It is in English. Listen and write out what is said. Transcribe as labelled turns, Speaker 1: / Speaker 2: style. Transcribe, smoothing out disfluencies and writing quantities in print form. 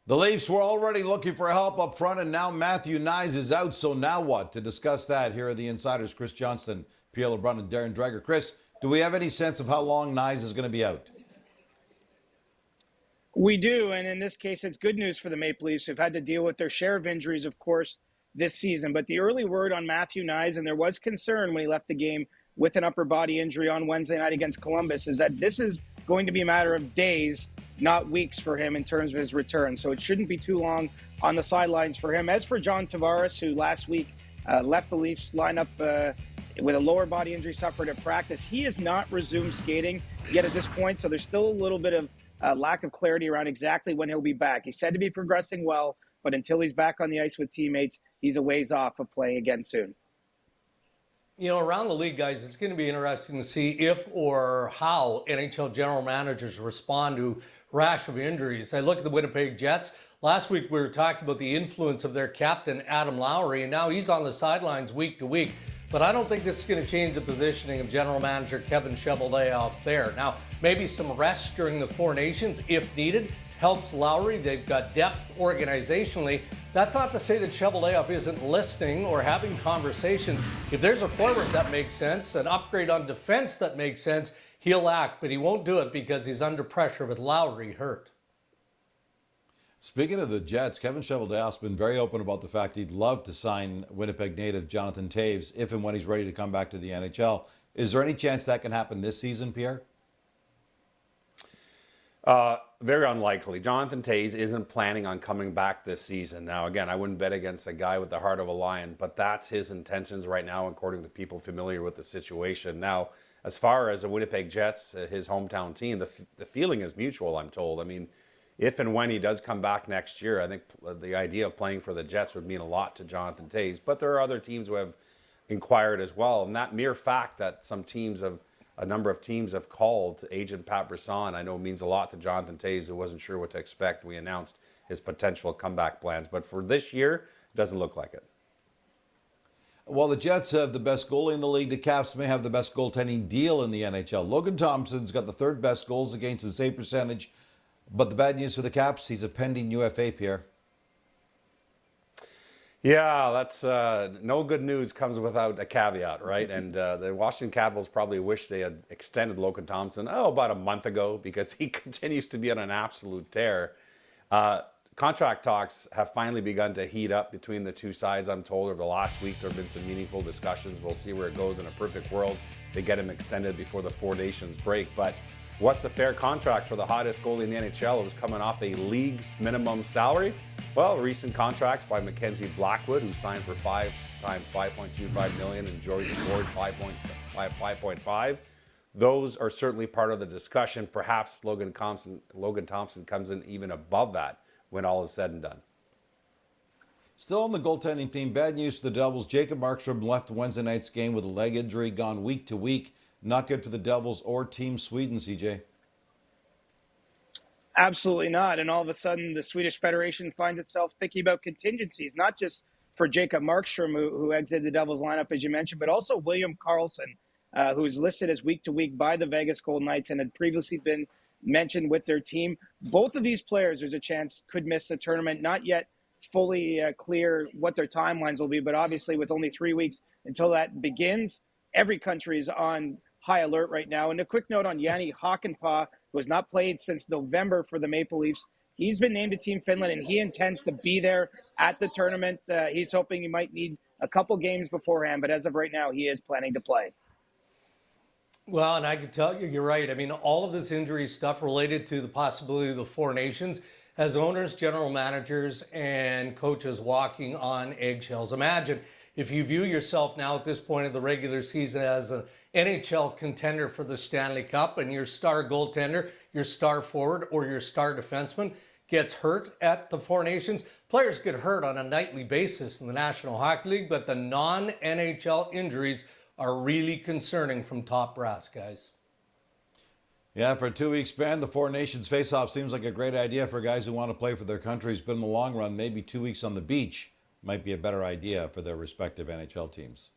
Speaker 1: The Leafs were already looking for help up front, and now Matthew Knies is out. So now what? To discuss that, here are the insiders, Chris Johnston, Pierre LeBrun, and Darren Dreger. Chris, do we have any sense of how long Knies is going to be out?
Speaker 2: We do, and in this case, it's good news for the Maple Leafs, who've had to deal with their share of injuries, of course, this season. But the early word on Matthew Knies, and there was concern when he left the game with an upper body injury on Wednesday night against Columbus, is that this is going to be a matter of days, not weeks for him in terms of his return. So it shouldn't be too long on the sidelines for him. As for John Tavares, who last week left the Leafs lineup with a lower body injury suffered at practice, he has not resumed skating yet at this point. So there's still a little bit of lack of clarity around exactly when he'll be back. He's said to be progressing well, but until he's back on the ice with teammates, he's a ways off of playing again soon.
Speaker 3: You know, around the league, guys, it's going to be interesting to see if or how NHL general managers respond to rash of injuries. I look at the Winnipeg Jets. Last week, we were talking about the influence of their captain, Adam Lowry, and now he's on the sidelines week to week. But I don't think this is going to change the positioning of general manager Kevin Cheveldayoff there. Now, maybe some rest during the Four Nations, if needed, helps Lowry. They've got depth organizationally. That's not to say that Cheveldayoff isn't listening or having conversations. If there's a forward that makes sense, an upgrade on defense that makes sense, he'll act, but he won't do it because he's under pressure with Lowry hurt.
Speaker 1: Speaking of the Jets, Kevin Cheveldayoff's been very open about the fact he'd love to sign Winnipeg native Jonathan Toews if and when he's ready to come back to the NHL. Is there any chance that can happen this season, Pierre?
Speaker 4: Very unlikely. Jonathan Toews isn't planning on coming back this season. Now, again, I wouldn't bet against a guy with the heart of a lion, but that's his intentions right now, according to people familiar with the situation. Now, as far as the Winnipeg Jets, his hometown team, the feeling is mutual, I'm told. I mean, if and when he does come back next year, I think the idea of playing for the Jets would mean a lot to Jonathan Toews. But there are other teams who have inquired as well. And that mere fact that a number of teams have called agent Pat Brisson, I know means a lot to Jonathan Toews, who wasn't sure what to expect. We announced his potential comeback plans. But for this year, it doesn't look like it.
Speaker 1: While the Jets have the best goalie in the league, the Caps may have the best goaltending deal in the NHL. Logan Thompson's got the third best goals against and save percentage. But the bad news for the Caps, he's a pending UFA, Pierre.
Speaker 4: Yeah, that's no good news comes without a caveat, right? And the Washington Capitals probably wish they had extended Logan Thompson, about a month ago, because he continues to be on an absolute tear. Contract talks have finally begun to heat up between the two sides, I'm told. Over the last week, there have been some meaningful discussions. We'll see where it goes. In a perfect world, they get him extended before the Four Nations break. But what's a fair contract for the hottest goalie in the NHL who's coming off a league minimum salary? Well, recent contracts by Mackenzie Blackwood, who signed for 5 times $5.25 million, and George Ford 5.5. Those are certainly part of the discussion. Perhaps Logan Thompson comes in even above that when all is said and done.
Speaker 1: Still on the goaltending theme, bad news for the Devils. Jacob Markstrom left Wednesday night's game with a leg injury, gone week to week. Not good for the Devils or Team Sweden, CJ.
Speaker 2: Absolutely not. And all of a sudden, the Swedish Federation finds itself thinking about contingencies, not just for Jacob Markstrom, who exited the Devils lineup, as you mentioned, but also William Karlsson, who's listed as week to week by the Vegas Golden Knights and had previously been mentioned with their team. Both of these players, there's a chance, could miss the tournament. Not yet fully clear what their timelines will be, but obviously with only 3 weeks until that begins, every country is on high alert right now. And a quick note on Jani Hakanpää, who has not played since November for the Maple Leafs. He's been named to Team Finland, and he intends to be there at the tournament. He's hoping he might need a couple games beforehand, but as of right now, he is planning to play.
Speaker 3: Well, and I can tell you, you're right. I mean, all of this injury stuff related to the possibility of the Four Nations has owners, general managers, and coaches walking on eggshells. Imagine if you view yourself now at this point of the regular season as an NHL contender for the Stanley Cup, and your star goaltender, your star forward, or your star defenseman gets hurt at the Four Nations. Players get hurt on a nightly basis in the National Hockey League, but the non-NHL injuries are really concerning from top brass, guys.
Speaker 1: Yeah, for a 2-week span, the Four Nations face-off seems like a great idea for guys who want to play for their countries, but in the long run, maybe 2 weeks on the beach might be a better idea for their respective NHL teams.